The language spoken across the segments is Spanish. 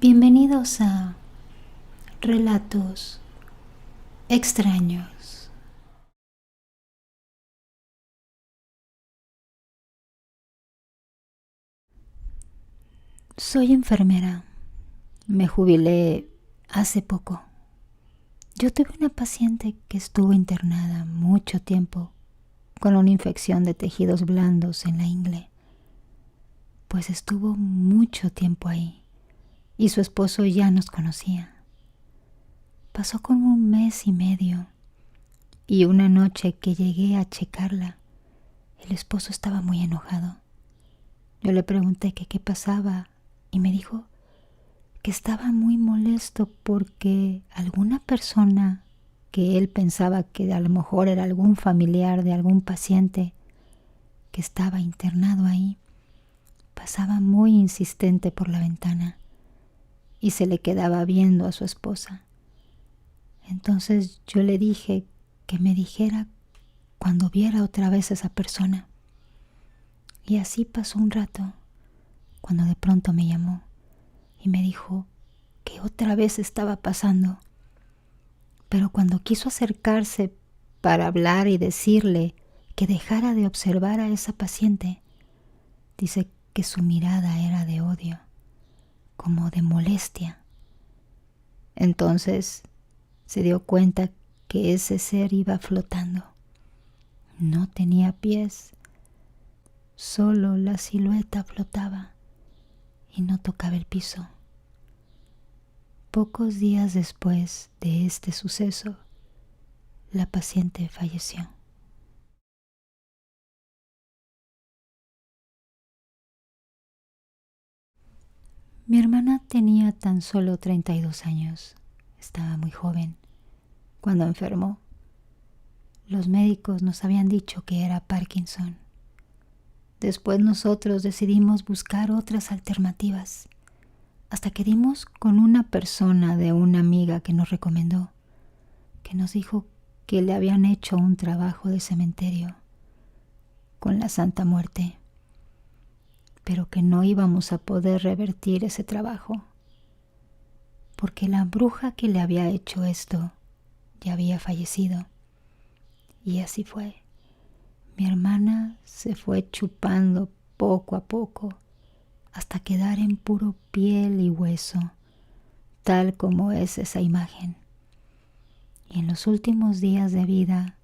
Bienvenidos a Relatos Extraños. Soy enfermera. Me jubilé hace poco. Yo tuve una paciente que estuvo internada mucho tiempo con una infección de tejidos blandos en la ingle, pues estuvo mucho tiempo ahí y su esposo ya nos conocía. Pasó como 1 mes y medio y una noche que llegué a checarla, el esposo estaba muy enojado. Yo le pregunté que qué pasaba y me dijo que estaba muy molesto porque alguna persona que él pensaba que a lo mejor era algún familiar de algún paciente que estaba internado ahí, pasaba muy insistente por la ventana y se le quedaba viendo a su esposa. Entonces yo le dije que me dijera cuando viera otra vez a esa persona. Y así pasó un rato, cuando de pronto me llamó y me dijo que otra vez estaba pasando. Pero cuando quiso acercarse para hablar y decirle que dejara de observar a esa paciente, dice que su mirada era de odio, como de molestia. Entonces se dio cuenta que ese ser iba flotando. No tenía pies, solo la silueta flotaba y no tocaba el piso. Pocos días después de este suceso, la paciente falleció. Mi hermana tenía tan solo 32 años. Estaba muy joven cuando enfermó. Los médicos nos habían dicho que era Parkinson. Después nosotros decidimos buscar otras alternativas, hasta que dimos con una persona de una amiga que nos recomendó, que nos dijo que le habían hecho un trabajo de cementerio con la Santa Muerte, pero que no íbamos a poder revertir ese trabajo, porque la bruja que le había hecho esto ya había fallecido. Y así fue. Mi hermana se fue chupando poco a poco hasta quedar en puro piel y hueso, tal como es esa imagen. Y en los últimos días de vida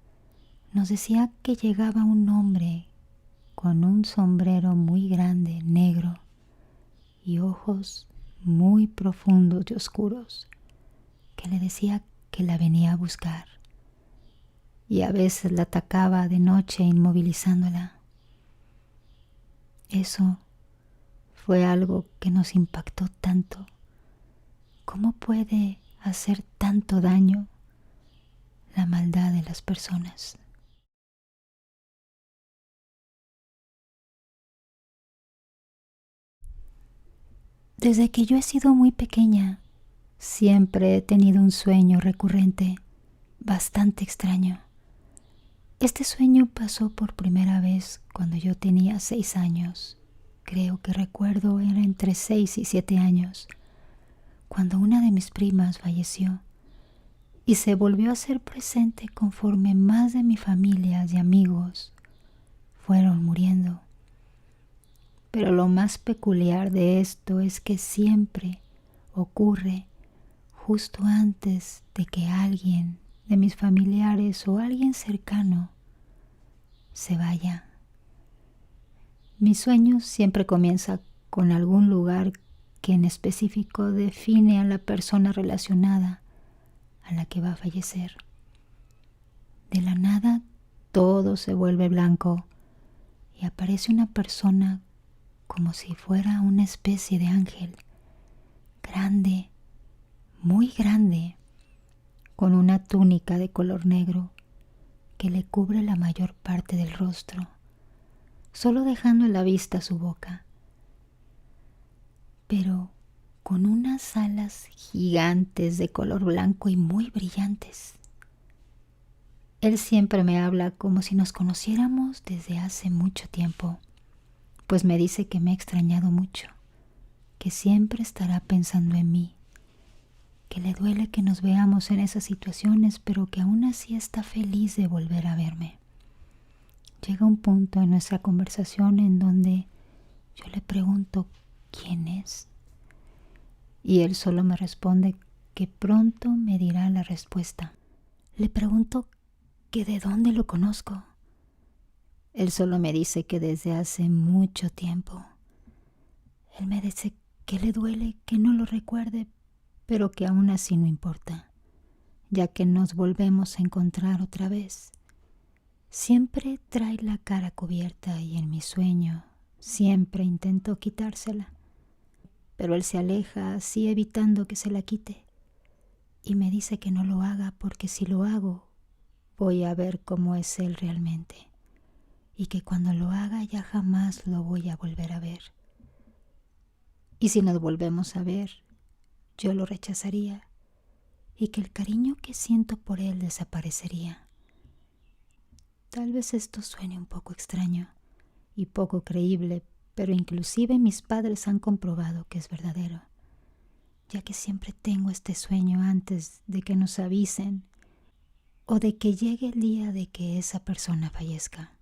nos decía que llegaba un hombre con un sombrero muy grande, negro, y ojos muy profundos y oscuros, que le decía que la venía a buscar. Y a veces la atacaba de noche inmovilizándola. Eso fue algo que nos impactó tanto. ¿Cómo puede hacer tanto daño la maldad de las personas? Desde que yo he sido muy pequeña, siempre he tenido un sueño recurrente, bastante extraño. Este sueño pasó por primera vez cuando yo tenía 6 años. Creo que recuerdo era entre 6 y 7 años, cuando una de mis primas falleció, y se volvió a ser presente conforme más de mi familia y amigos fueron muriendo. Pero lo más peculiar de esto es que siempre ocurre justo antes de que alguien de mis familiares o alguien cercano se vaya. Mi sueño siempre comienza con algún lugar que en específico define a la persona relacionada a la que va a fallecer. De la nada todo se vuelve blanco y aparece una persona como si fuera una especie de ángel, grande, muy grande, con una túnica de color negro que le cubre la mayor parte del rostro, solo dejando a la vista su boca, pero con unas alas gigantes de color blanco y muy brillantes. Él siempre me habla como si nos conociéramos desde hace mucho tiempo, pues me dice que me ha extrañado mucho, que siempre estará pensando en mí, que le duele que nos veamos en esas situaciones, pero que aún así está feliz de volver a verme. Llega un punto en nuestra conversación en donde yo le pregunto quién es, y él solo me responde que pronto me dirá la respuesta. Le pregunto que de dónde lo conozco. Él solo me dice que desde hace mucho tiempo. Él me dice que le duele que no lo recuerde, pero que aún así no importa, ya que nos volvemos a encontrar otra vez. Siempre trae la cara cubierta y en mi sueño siempre intento quitársela, pero él se aleja así evitando que se la quite y me dice que no lo haga porque si lo hago voy a ver cómo es él realmente y que cuando lo haga ya jamás lo voy a volver a ver. Y si nos volvemos a ver, yo lo rechazaría y que el cariño que siento por él desaparecería. Tal vez esto suene un poco extraño y poco creíble, pero inclusive mis padres han comprobado que es verdadero, ya que siempre tengo este sueño antes de que nos avisen o de que llegue el día de que esa persona fallezca.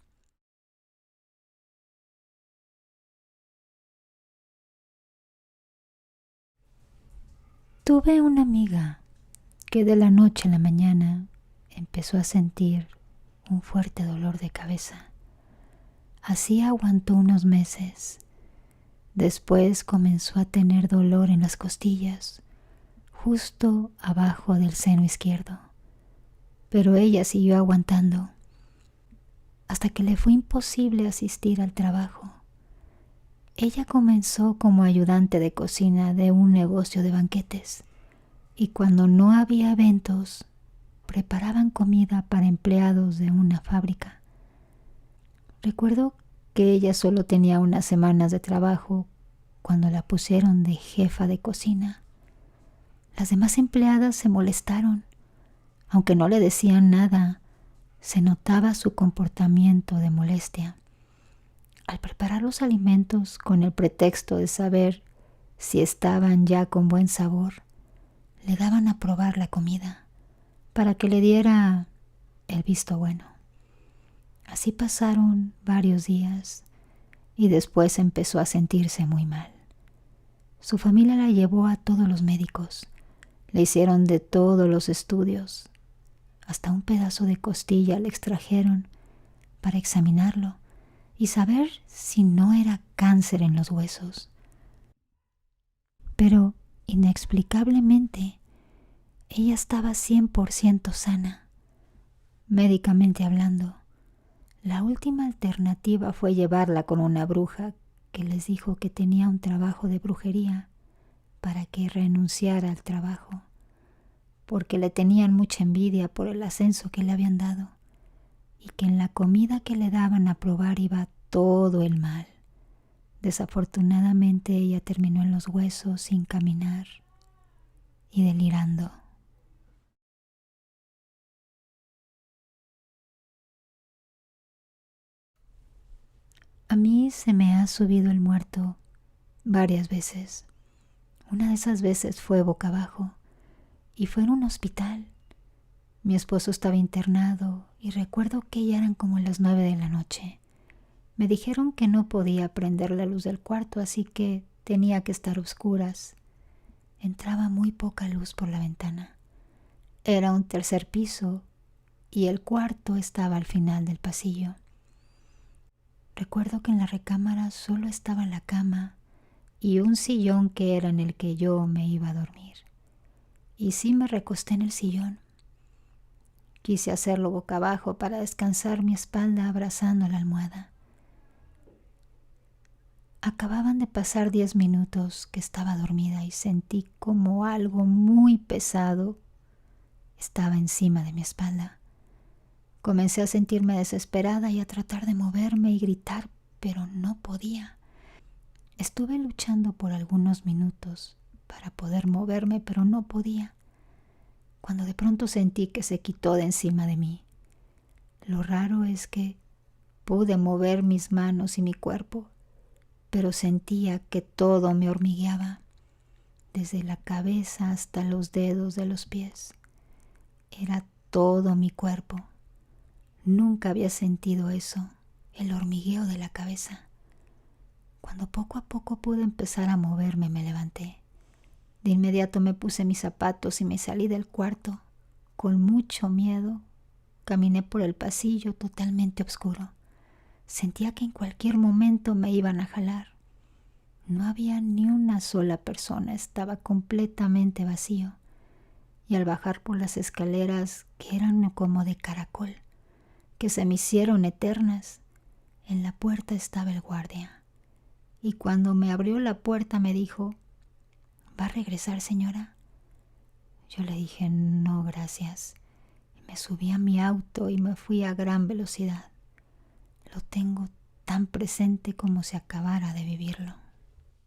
Tuve una amiga que de la noche a la mañana empezó a sentir un fuerte dolor de cabeza. Así aguantó unos meses. Después comenzó a tener dolor en las costillas, justo abajo del seno izquierdo. Pero ella siguió aguantando hasta que le fue imposible asistir al trabajo. Ella comenzó como ayudante de cocina de un negocio de banquetes y cuando no había eventos, preparaban comida para empleados de una fábrica. Recuerdo que ella solo tenía unas semanas de trabajo cuando la pusieron de jefa de cocina. Las demás empleadas se molestaron. Aunque no le decían nada, se notaba su comportamiento de molestia. Al preparar los alimentos con el pretexto de saber si estaban ya con buen sabor, le daban a probar la comida para que le diera el visto bueno. Así pasaron varios días y después empezó a sentirse muy mal. Su familia la llevó a todos los médicos, le hicieron de todos los estudios, hasta un pedazo de costilla le extrajeron para examinarlo y saber si no era cáncer en los huesos. Pero inexplicablemente ella estaba 100% sana, médicamente hablando. La última alternativa fue llevarla con una bruja que les dijo que tenía un trabajo de brujería para que renunciara al trabajo, porque le tenían mucha envidia por el ascenso que le habían dado y que en la comida que le daban a probar iba todo el mal. Desafortunadamente ella terminó en los huesos sin caminar y delirando. A mí se me ha subido el muerto varias veces. Una de esas veces fue boca abajo y fue en un hospital. Mi esposo estaba internado y recuerdo que ya eran como las 9 de la noche. Me dijeron que no podía prender la luz del cuarto, así que tenía que estar a oscuras. Entraba muy poca luz por la ventana. Era un tercer piso y el cuarto estaba al final del pasillo. Recuerdo que en la recámara solo estaba la cama y un sillón que era en el que yo me iba a dormir. Y sí me recosté en el sillón. Quise hacerlo boca abajo para descansar mi espalda abrazando la almohada. Acababan de pasar 10 minutos que estaba dormida y sentí como algo muy pesado estaba encima de mi espalda. Comencé a sentirme desesperada y a tratar de moverme y gritar, pero no podía. Estuve luchando por algunos minutos para poder moverme, pero no podía. Cuando de pronto sentí que se quitó de encima de mí. Lo raro es que pude mover mis manos y mi cuerpo, pero sentía que todo me hormigueaba, desde la cabeza hasta los dedos de los pies. Era todo mi cuerpo. Nunca había sentido eso, el hormigueo de la cabeza. Cuando poco a poco pude empezar a moverme, me levanté. De inmediato me puse mis zapatos y me salí del cuarto. Con mucho miedo, caminé por el pasillo totalmente oscuro. Sentía que en cualquier momento me iban a jalar. No había ni una sola persona, estaba completamente vacío. Y al bajar por las escaleras, que eran como de caracol, que se me hicieron eternas, en la puerta estaba el guardia. Y cuando me abrió la puerta me dijo: ¿va a regresar, señora? Yo le dije: no, gracias. Y me subí a mi auto y me fui a gran velocidad. Lo tengo tan presente como si acabara de vivirlo.